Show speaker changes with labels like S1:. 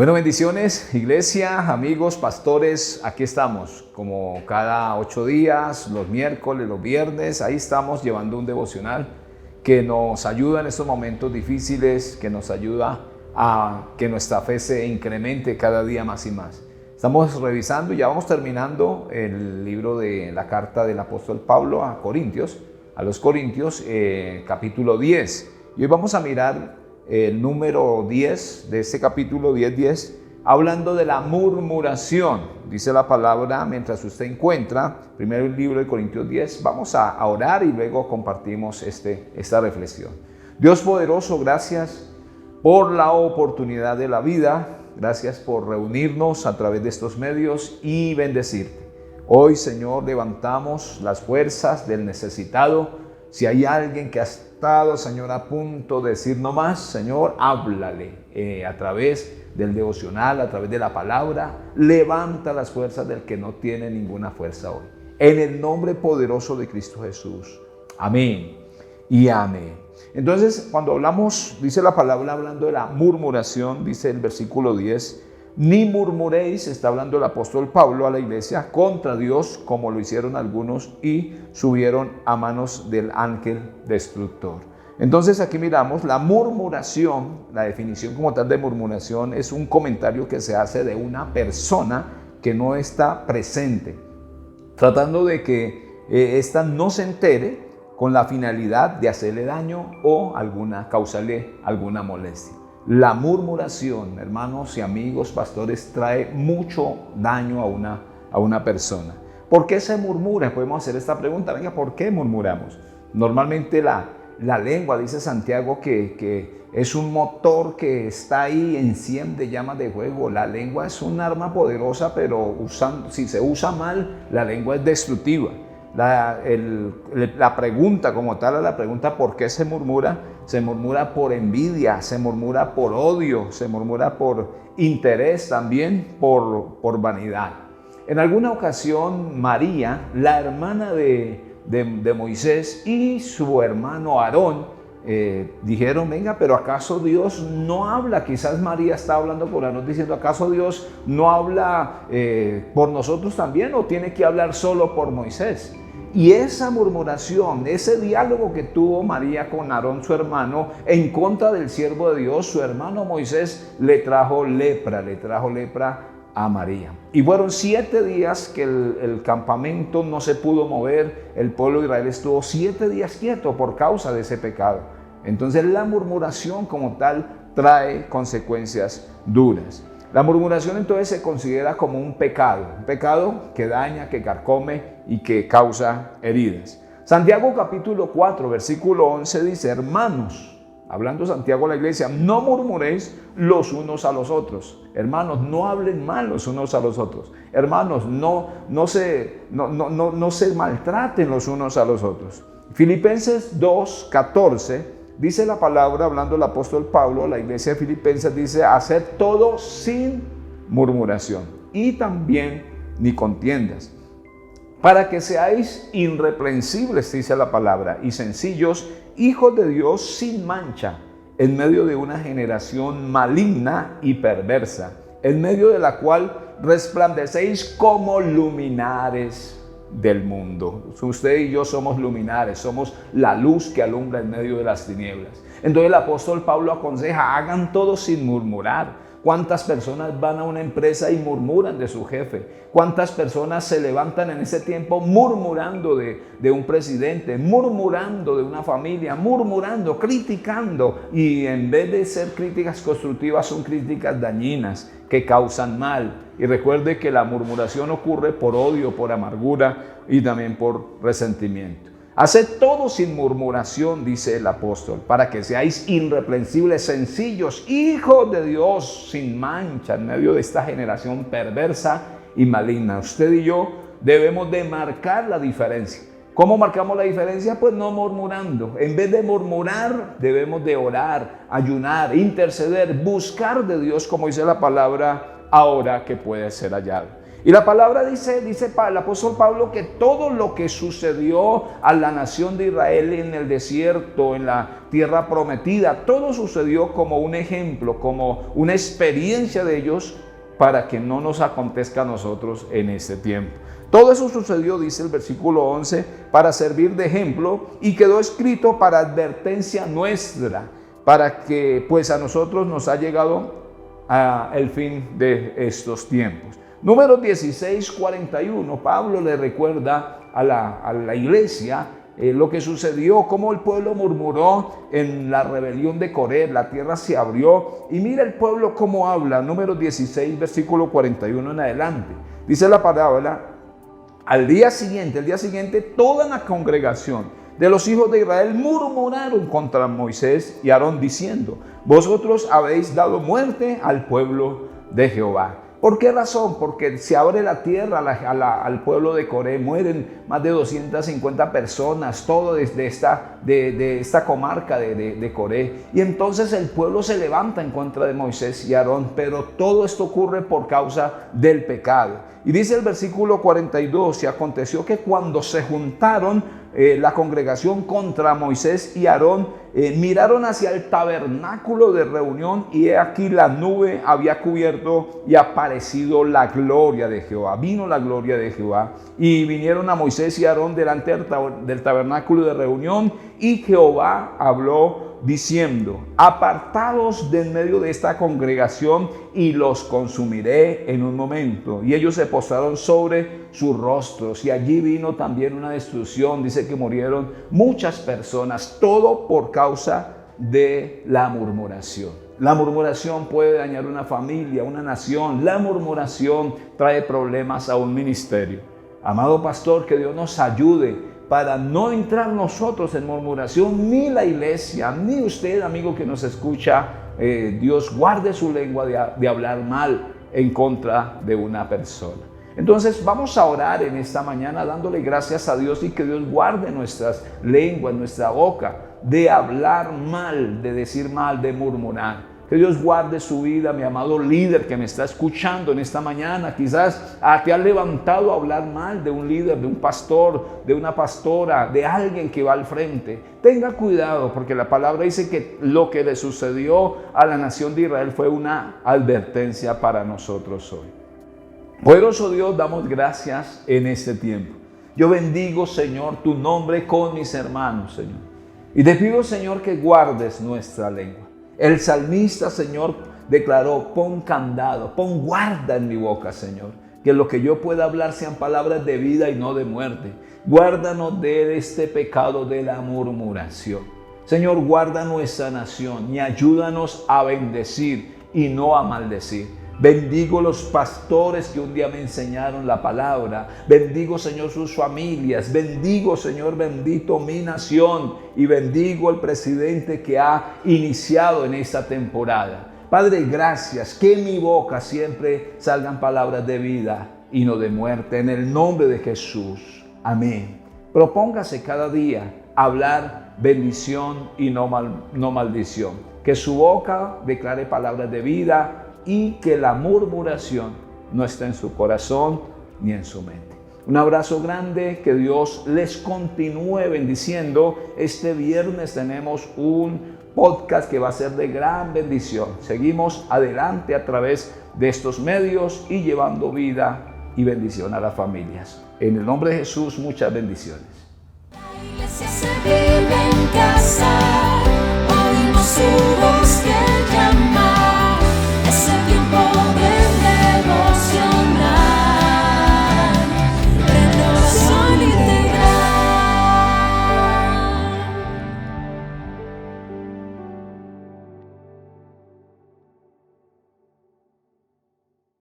S1: Bueno, bendiciones, iglesia, amigos, pastores, aquí estamos, como cada 8 días, los miércoles, los viernes, ahí estamos llevando un devocional que nos ayuda en estos momentos difíciles, que nos ayuda a que nuestra fe se incremente cada día más y más. Estamos revisando y ya vamos terminando el libro de la carta del apóstol Pablo a los Corintios, capítulo 10. Y hoy vamos a mirar el número 10 de este capítulo 10, hablando de la murmuración. Dice la palabra, mientras usted encuentra, primero el libro de Corintios 10, vamos a orar y luego compartimos esta reflexión. Dios poderoso, gracias por la oportunidad de la vida, gracias por reunirnos a través de estos medios y bendecirte. Hoy, Señor, levantamos las fuerzas del necesitado. Si hay alguien que ha estado, Señor, a punto de decir no más, Señor, háblale a través del devocional, a través de la palabra. Levanta las fuerzas del que no tiene ninguna fuerza hoy. En el nombre poderoso de Cristo Jesús. Amén y amén. Entonces, cuando hablamos, dice la palabra, hablando de la murmuración, dice el versículo 10, ni murmuréis, está hablando el apóstol Pablo a la iglesia, contra Dios, como lo hicieron algunos y subieron a manos del ángel destructor. Entonces aquí miramos la murmuración, la definición como tal de murmuración es un comentario que se hace de una persona que no está presente, tratando de que ésta no se entere con la finalidad de hacerle daño o causarle alguna molestia. La murmuración, hermanos y amigos, pastores, trae mucho daño a una persona. ¿Por qué se murmura? Podemos hacer esta pregunta. Venga, ¿por qué murmuramos? Normalmente la lengua, dice Santiago, que es un motor que está ahí, enciende llamas de fuego. La lengua es un arma poderosa, pero si se usa mal, la lengua es destructiva. La pregunta como tal, la pregunta ¿por qué se murmura por envidia, se murmura por odio, se murmura por interés, también por vanidad. En alguna ocasión María, la hermana de Moisés y su hermano Aarón dijeron, venga, pero ¿acaso Dios no habla? Quizás María está hablando por Aarón diciendo, ¿acaso Dios no habla por nosotros también o tiene que hablar solo por Moisés? Y esa murmuración, ese diálogo que tuvo María con Aarón, su hermano, en contra del siervo de Dios, su hermano Moisés, le trajo lepra a María. Y fueron 7 días que el campamento no se pudo mover, el pueblo de Israel estuvo 7 días quieto por causa de ese pecado. Entonces la murmuración como tal trae consecuencias duras. La murmuración entonces se considera como un pecado que daña, que carcome y que causa heridas. Santiago capítulo 4, versículo 11 dice, hermanos, hablando Santiago a la iglesia, no murmuréis los unos a los otros. Hermanos, no hablen mal los unos a los otros. Hermanos, no se maltraten los unos a los otros. Filipenses 2, 14 dice la palabra, hablando el apóstol Pablo a la iglesia de Filipenses, dice, haced todo sin murmuración y también ni contiendas, para que seáis irreprensibles, dice la palabra, y sencillos, hijos de Dios sin mancha, en medio de una generación maligna y perversa, en medio de la cual resplandecéis como luminares del mundo. Usted y yo somos luminares, somos la luz que alumbra en medio de las tinieblas. Entonces el apóstol Pablo aconseja, hagan todo sin murmurar. ¿Cuántas personas van a una empresa y murmuran de su jefe? ¿Cuántas personas se levantan en ese tiempo murmurando de un presidente, murmurando de una familia, murmurando, criticando? Y en vez de ser críticas constructivas, son críticas dañinas que causan mal. Y recuerde que la murmuración ocurre por odio, por amargura y también por resentimiento. Haced todo sin murmuración, dice el apóstol, para que seáis irreprensibles, sencillos, hijos de Dios, sin mancha, en medio de esta generación perversa y maligna. Usted y yo debemos de marcar la diferencia. ¿Cómo marcamos la diferencia? Pues no murmurando. En vez de murmurar, debemos de orar, ayunar, interceder, buscar de Dios, como dice la palabra, ahora que puede ser hallado. Y la palabra dice el apóstol Pablo que todo lo que sucedió a la nación de Israel en el desierto, en la tierra prometida, todo sucedió como un ejemplo, como una experiencia de ellos para que no nos acontezca a nosotros en este tiempo. Todo eso sucedió, dice el versículo 11, para servir de ejemplo y quedó escrito para advertencia nuestra, para que pues a nosotros nos ha llegado el fin de estos tiempos. Número 16:41, Pablo le recuerda a la iglesia lo que sucedió, cómo el pueblo murmuró en la rebelión de Coré, la tierra se abrió y mira el pueblo cómo habla, número 16, versículo 41 en adelante. Dice la palabra, al día siguiente, toda la congregación de los hijos de Israel murmuraron contra Moisés y Aarón diciendo, vosotros habéis dado muerte al pueblo de Jehová. ¿Por qué razón? Porque se abre la tierra al pueblo de Coré, mueren más de 250 personas, todo desde esta comarca de Coré. Y entonces el pueblo se levanta en contra de Moisés y Aarón, pero todo esto ocurre por causa del pecado. Y dice el versículo 42, y aconteció que cuando se juntaron la congregación contra Moisés y Aarón, miraron hacia el tabernáculo de reunión y he aquí la nube había cubierto y aparecido la gloria de Jehová. Vino la gloria de Jehová y vinieron a Moisés y Aarón delante del tabernáculo de reunión y Jehová habló diciendo, apartados de en medio de esta congregación y los consumiré en un momento. Y ellos se postraron sobre sus rostros y allí vino también una destrucción. Dice que murieron muchas personas, todo por causa de la murmuración. La murmuración puede dañar una familia, una nación. La murmuración trae problemas a un ministerio. Amado pastor, que Dios nos ayude para no entrar nosotros en murmuración, ni la iglesia, ni usted, amigo que nos escucha. Dios guarde su lengua de hablar mal en contra de una persona. Entonces vamos a orar en esta mañana dándole gracias a Dios y que Dios guarde nuestras lenguas, nuestra boca de hablar mal, de decir mal, de murmurar. Que Dios guarde su vida, mi amado líder que me está escuchando en esta mañana. Quizás te has levantado a hablar mal de un líder, de un pastor, de una pastora, de alguien que va al frente. Tenga cuidado porque la palabra dice que lo que le sucedió a la nación de Israel fue una advertencia para nosotros hoy. Poderoso Dios, damos gracias en este tiempo. Yo bendigo, Señor, tu nombre con mis hermanos, Señor. Y te pido, Señor, que guardes nuestra lengua. El salmista, Señor, declaró, pon candado, pon guarda en mi boca, Señor. Que lo que yo pueda hablar sean palabras de vida y no de muerte. Guárdanos de este pecado de la murmuración. Señor, guarda nuestra nación y ayúdanos a bendecir y no a maldecir. Bendigo los pastores que un día me enseñaron la palabra. Bendigo, Señor, sus familias. Bendigo, Señor, bendito mi nación. Y bendigo al presidente que ha iniciado en esta temporada. Padre, gracias. Que en mi boca siempre salgan palabras de vida y no de muerte. En el nombre de Jesús. Amén. Propóngase cada día hablar bendición y no maldición. Que su boca declare palabras de vida y que la murmuración no esté en su corazón ni en su mente. Un abrazo grande, que Dios les continúe bendiciendo. Este viernes tenemos un podcast que va a ser de gran bendición. Seguimos adelante a través de estos medios y llevando vida y bendición a las familias. En el nombre de Jesús, muchas bendiciones. La iglesia se vive en casa, oímos su voz.